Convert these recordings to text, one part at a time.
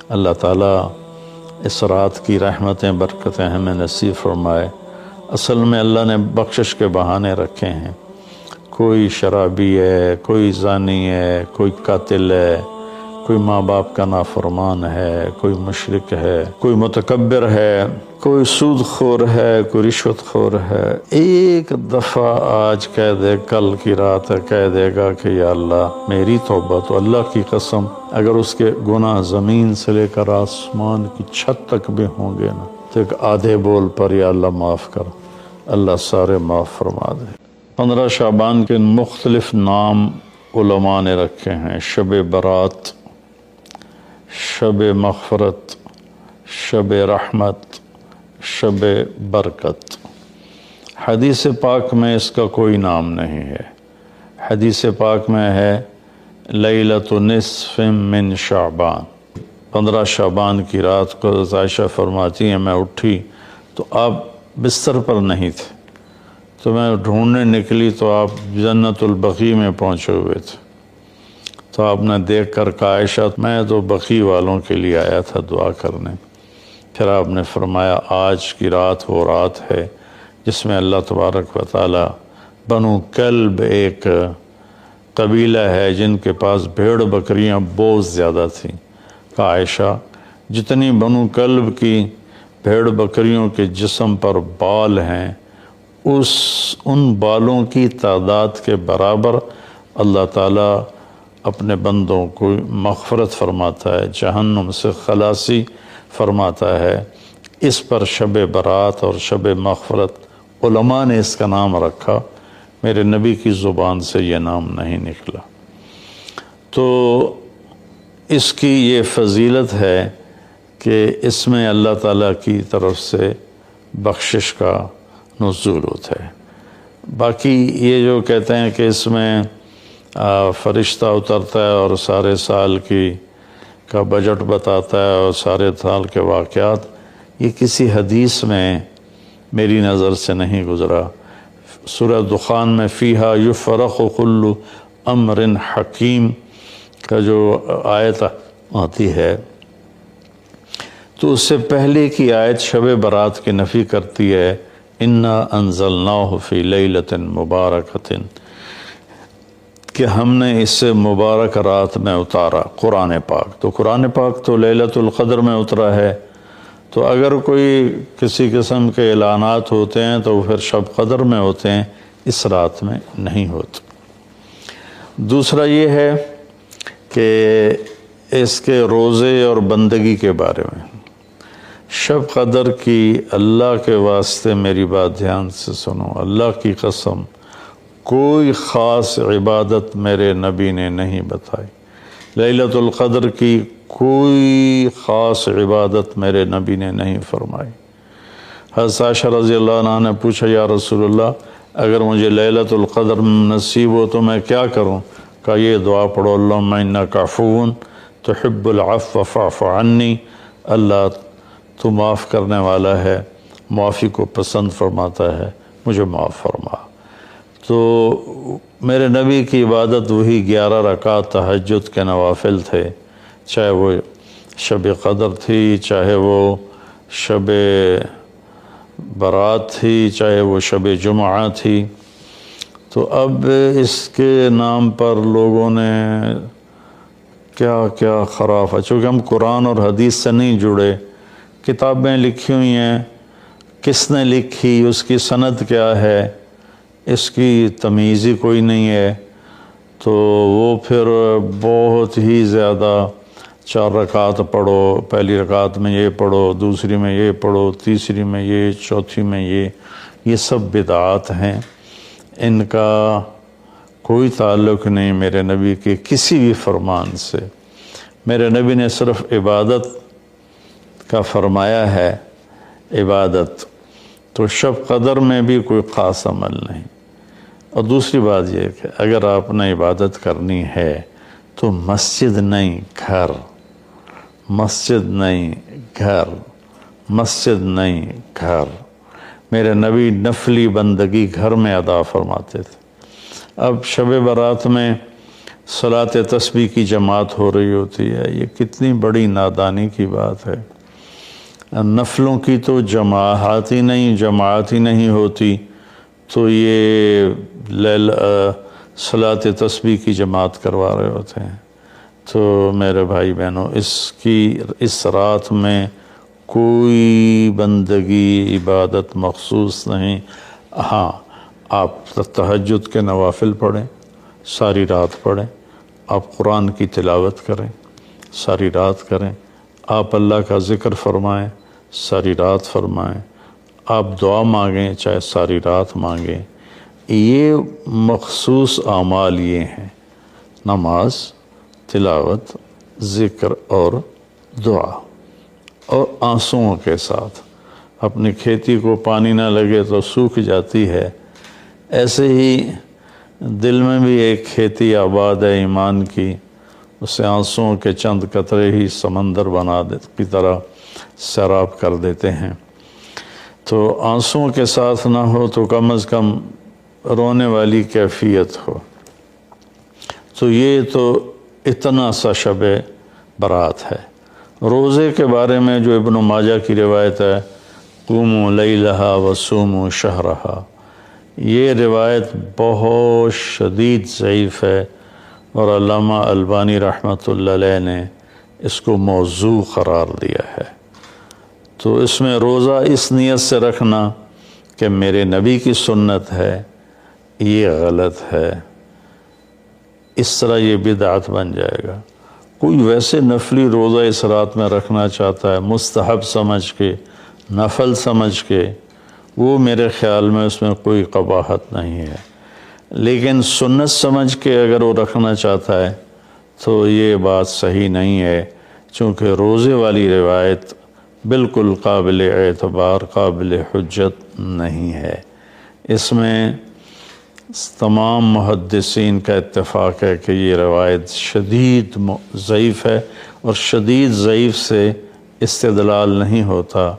اللہ تعالیٰ اس رات کی رحمتیں برکتیں ہمیں نصیب فرمائے۔ اصل میں اللہ نے بخشش کے بہانے رکھے ہیں، کوئی شرابی ہے، کوئی زانی ہے، کوئی قاتل ہے، کوئی ماں باپ کا نافرمان ہے، کوئی مشرک ہے، کوئی متکبر ہے، کوئی سود خور ہے، کوئی رشوت خور ہے۔ ایک دفعہ آج کہہ دے، کل کی رات کہہ دے گا کہ یا اللہ میری توبہ، تو اللہ کی قسم اگر اس کے گناہ زمین سے لے کر آسمان کی چھت تک بھی ہوں گے نا، تو ایک آدھے بول پر یا اللہ معاف کر، اللہ سارے معاف فرما دے۔ 15 شعبان کے مختلف نام علماء نے رکھے ہیں: شب برات، شب مغفرت، شب رحمت، شب برکت۔ حدیث پاک میں اس کا کوئی نام نہیں ہے۔ حدیث پاک میں ہے لیلۃ نصف من شعبان، 15 شعبان کی رات کو عائشہ فرماتی ہیں میں اٹھی تو آپ بستر پر نہیں تھے، تو میں ڈھونڈنے نکلی تو آپ جنت البقیع میں پہنچے ہوئے تھے، تو آپ نے دیکھ کر کہا عائشہ میں تو بقیع والوں کے لیے آیا تھا دعا کرنے۔ پھر آپ نے فرمایا آج کی رات وہ رات ہے جس میں اللہ تبارک و تعالی بنو کلب ایک قبیلہ ہے جن کے پاس بھیڑ بکریاں بہت زیادہ تھیں، کہا عائشہ جتنی بنو کلب کی بھیڑ بکریوں کے جسم پر بال ہیں ان بالوں کی تعداد کے برابر اللہ تعالیٰ اپنے بندوں کو مغفرت فرماتا ہے، جہنم سے خلاصی فرماتا ہے۔ اس پر شب برات اور شب مغفرت علماء نے اس کا نام رکھا، میرے نبی کی زبان سے یہ نام نہیں نکلا۔ تو اس کی یہ فضیلت ہے کہ اس میں اللہ تعالیٰ کی طرف سے بخشش کا نزول ہوتا ہے۔ باقی یہ جو کہتے ہیں کہ اس میں فرشتہ اترتا ہے اور سارے سال کا بجٹ بتاتا ہے اور سارے سال کے واقعات، یہ کسی حدیث میں میری نظر سے نہیں گزرا۔ سورہ دخان میں فیہا یفرق کل امر حکیم کا جو آیت آتی ہے، تو اس سے پہلے کی آیت شب برات کی نفی کرتی ہے، انا انزلناہ فی لیلۃ مبارکۃ، کہ ہم نے اس سے مبارک رات میں اتارا قرآن پاک۔ تو قرآن پاک تو لیلۃ القدر میں اترا ہے، تو اگر کوئی کسی قسم کے اعلانات ہوتے ہیں تو پھر شب قدر میں ہوتے ہیں، اس رات میں نہیں ہوتے۔ دوسرا یہ ہے کہ اس کے روزے اور بندگی کے بارے میں، شب قدر کی اللہ کے واسطے میری بات دھیان سے سنو، اللہ کی قسم کوئی خاص عبادت میرے نبی نے نہیں بتائی، لیلۃ القدر کی کوئی خاص عبادت میرے نبی نے نہیں فرمائی۔ حضرت عائشہ رضی اللہ عنہ نے پوچھا یا رسول اللہ اگر مجھے لیلۃ القدر نصیب ہو تو میں کیا کروں؟ کہا یہ دعا پڑھو، اللہم انک عفو تحب العفو فاعف عنی، اللہ تو معاف کرنے والا ہے، معافی کو پسند فرماتا ہے، مجھے معاف فرما۔ تو میرے نبی کی عبادت وہی 11 رکعت تہجد کے نوافل تھے، چاہے وہ شب قدر تھی، چاہے وہ شب برات تھی، چاہے وہ شب جمعہ تھی۔ تو اب اس کے نام پر لوگوں نے کیا کیا خرافہ، چونکہ ہم قرآن اور حدیث سے نہیں جڑے، کتابیں لکھی ہوئی ہیں، کس نے لکھی، اس کی سند کیا ہے، اس کی تمیز ہی کوئی نہیں ہے، تو وہ پھر بہت ہی زیادہ 4 رکعت پڑھو، پہلی رکعت میں یہ پڑھو، دوسری میں یہ پڑھو، تیسری میں یہ، چوتھی میں یہ سب بدعات ہیں، ان کا کوئی تعلق نہیں میرے نبی کے کسی بھی فرمان سے۔ میرے نبی نے صرف عبادت کا فرمایا ہے، عبادت تو شب قدر میں بھی کوئی خاص عمل نہیں۔ اور دوسری بات یہ کہ اگر آپ نے عبادت کرنی ہے تو مسجد نہیں گھر، مسجد نہیں گھر، مسجد نہیں گھر۔ میرے نبی نفلی بندگی گھر میں ادا فرماتے تھے۔ اب شب برات میں صلاۃ تسبیح کی جماعت ہو رہی ہوتی ہے، یہ کتنی بڑی نادانی کی بات ہے۔ نفلوں کی تو جماعت ہی نہیں ہوتی، تو یہ صلاۃ تسبیح کی جماعت کروا رہے ہوتے ہیں۔ تو میرے بھائی بہنوں، اس رات میں کوئی بندگی عبادت مخصوص نہیں۔ ہاں، آپ تہجد کے نوافل پڑھیں، ساری رات پڑھیں، آپ قرآن کی تلاوت کریں، ساری رات کریں، آپ اللہ کا ذکر فرمائیں، ساری رات فرمائیں، آپ دعا مانگیں، چاہے ساری رات مانگیں۔ یہ مخصوص اعمال یہ ہیں: نماز، تلاوت، ذکر اور دعا، اور آنسوؤں کے ساتھ۔ اپنی کھیتی کو پانی نہ لگے تو سوکھ جاتی ہے، ایسے ہی دل میں بھی ایک کھیتی آباد ہے ایمان کی، اسے آنسوؤں کے چند قطرے ہی سمندر کی طرح سیراب کر دیتے ہیں۔ تو آنسوؤں کے ساتھ نہ ہو تو کم از کم رونے والی کیفیت ہو۔ تو یہ تو اتنا سا شب برات ہے۔ روزے کے بارے میں جو ابن ماجہ کی روایت ہے، قوموا لیلہا وصوموا شہرہا، یہ روایت بہت شدید ضعیف ہے، اور علامہ البانی رحمۃ اللہ علیہ نے اس کو موضوع قرار دیا ہے۔ تو اس میں روزہ اس نیت سے رکھنا کہ میرے نبی کی سنت ہے، یہ غلط ہے، اس طرح یہ بدعت بن جائے گا۔ کوئی ویسے نفلی روزہ اس رات میں رکھنا چاہتا ہے مستحب سمجھ کے، نفل سمجھ کے، وہ میرے خیال میں اس میں کوئی قباحت نہیں ہے، لیکن سنت سمجھ کے اگر وہ رکھنا چاہتا ہے تو یہ بات صحیح نہیں ہے، چونکہ روزے والی روایت بالکل قابل اعتبار، قابل حجت نہیں ہے۔ اس میں تمام محدثین کا اتفاق ہے کہ یہ روایت شدید ضعیف ہے، اور شدید ضعیف سے استدلال نہیں ہوتا،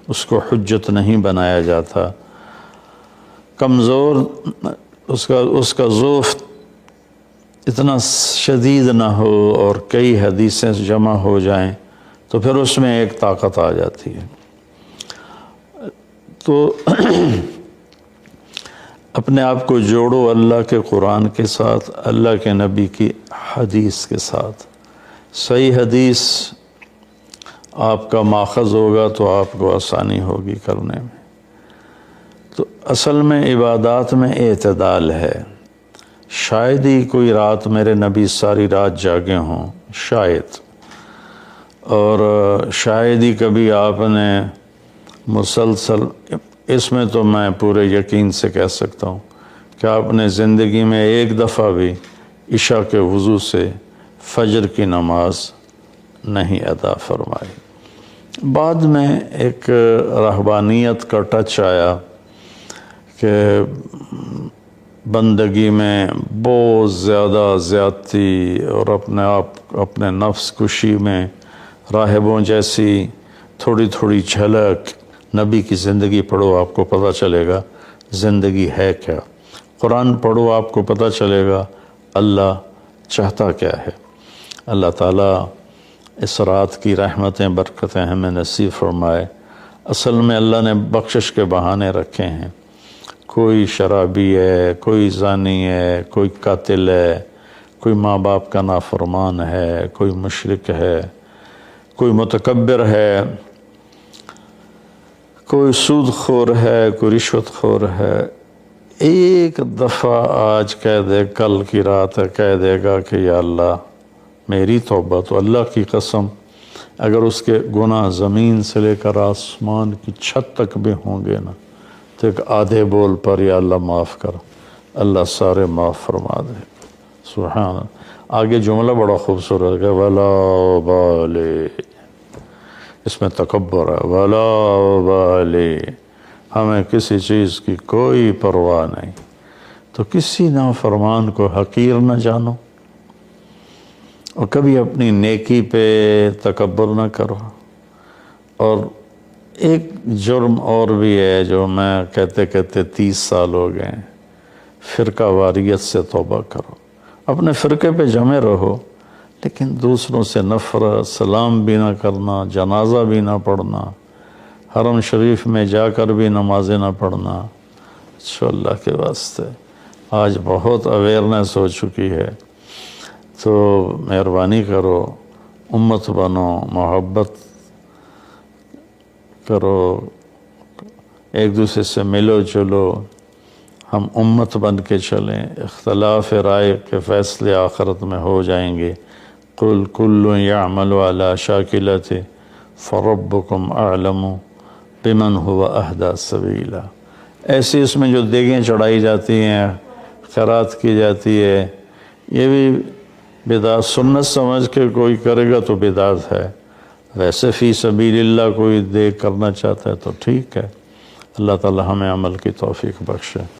اس کو حجت نہیں بنایا جاتا۔ کمزور اس کا ضعف اتنا شدید نہ ہو اور کئی حدیثیں جمع ہو جائیں تو پھر اس میں ایک طاقت آ جاتی ہے۔ تو اپنے آپ کو جوڑو اللہ کے قرآن کے ساتھ، اللہ کے نبی کی حدیث کے ساتھ۔ صحیح حدیث آپ کا ماخذ ہوگا تو آپ کو آسانی ہوگی کرنے میں۔ تو اصل میں عبادات میں اعتدال ہے۔ شاید ہی کوئی رات میرے نبی ساری رات جاگے ہوں، شاید، اور شاید ہی کبھی آپ نے مسلسل، اس میں تو میں پورے یقین سے کہہ سکتا ہوں کہ آپ نے زندگی میں ایک دفعہ بھی عشاء کے وضو سے فجر کی نماز نہیں ادا فرمائی۔ بعد میں ایک رہبانیت کا ٹچ آیا کہ بندگی میں بہت زیادہ زیادتی اور اپنے نفس کشی میں راہبوں جیسی تھوڑی تھوڑی جھلک۔ نبی کی زندگی پڑھو، آپ کو پتہ چلے گا زندگی ہے کیا۔ قرآن پڑھو، آپ کو پتہ چلے گا اللہ چاہتا کیا ہے۔ اللہ تعالیٰ اس رات کی رحمتیں برکتیں ہمیں نصیب فرمائے۔ اصل میں اللہ نے بخشش کے بہانے رکھے ہیں۔ کوئی شرابی ہے، کوئی زانی ہے، کوئی قاتل ہے، کوئی ماں باپ کا نافرمان ہے، کوئی مشرک ہے، کوئی متکبر ہے، کوئی سود خور ہے، کوئی رشوت خور ہے۔ ایک دفعہ آج کہہ دے، کل کی رات ہے کہہ دے گا کہ یا اللہ میری توبہ، تو اللہ کی قسم اگر اس کے گناہ زمین سے لے کر آسمان کی چھت تک بھی ہوں گے نا، تو ایک آدھے بول پر یا اللہ معاف کر، اللہ سارے معاف فرما دے۔ سبحان اللہ۔ آگے جملہ بڑا خوبصورت ہے، ولا بالِ، اس میں تکبر ہے، ولا بالِ، ہمیں کسی چیز کی کوئی پرواہ نہیں۔ تو کسی نافرمان کو حقیر نہ جانو، اور کبھی اپنی نیکی پہ تکبر نہ کرو۔ اور ایک جرم اور بھی ہے جو میں کہتے 30 سال ہو گئے ہیں، فرقہ واریت سے توبہ کرو۔ اپنے فرقے پہ جمے رہو، لیکن دوسروں سے نفرت، سلام بھی نہ کرنا، جنازہ بھی نہ پڑھنا، حرم شریف میں جا کر بھی نمازیں نہ پڑھنا۔ اچھا اللہ کے واسطے آج بہت اویئرنیس ہو چکی ہے، تو مہربانی کرو، امت بنو، محبت کرو، ایک دوسرے سے ملو جلو، ہم امت بن کے چلیں، اختلاف رائے کے فیصلے آخرت میں ہو جائیں گے۔ قُلْ كُلٌّ يَعْمَلُ عَلَى شَاكِلَتِهِ فَرَبُّكُمْ أَعْلَمُ بِمَنْ هُوَ أَهْدَىٰ سَبِيلًا۔ ایسی اس میں جو دیگیں چڑھائی جاتی ہیں، خیرات کی جاتی ہے، یہ بھی بدعت سنت سمجھ کے کوئی کرے گا تو بدعت ہے، ویسے فی سبیل اللہ کوئی دیگ کرنا چاہتا ہے تو ٹھیک ہے۔ اللہ تعالی ہمیں عمل کی توفیق بخشے۔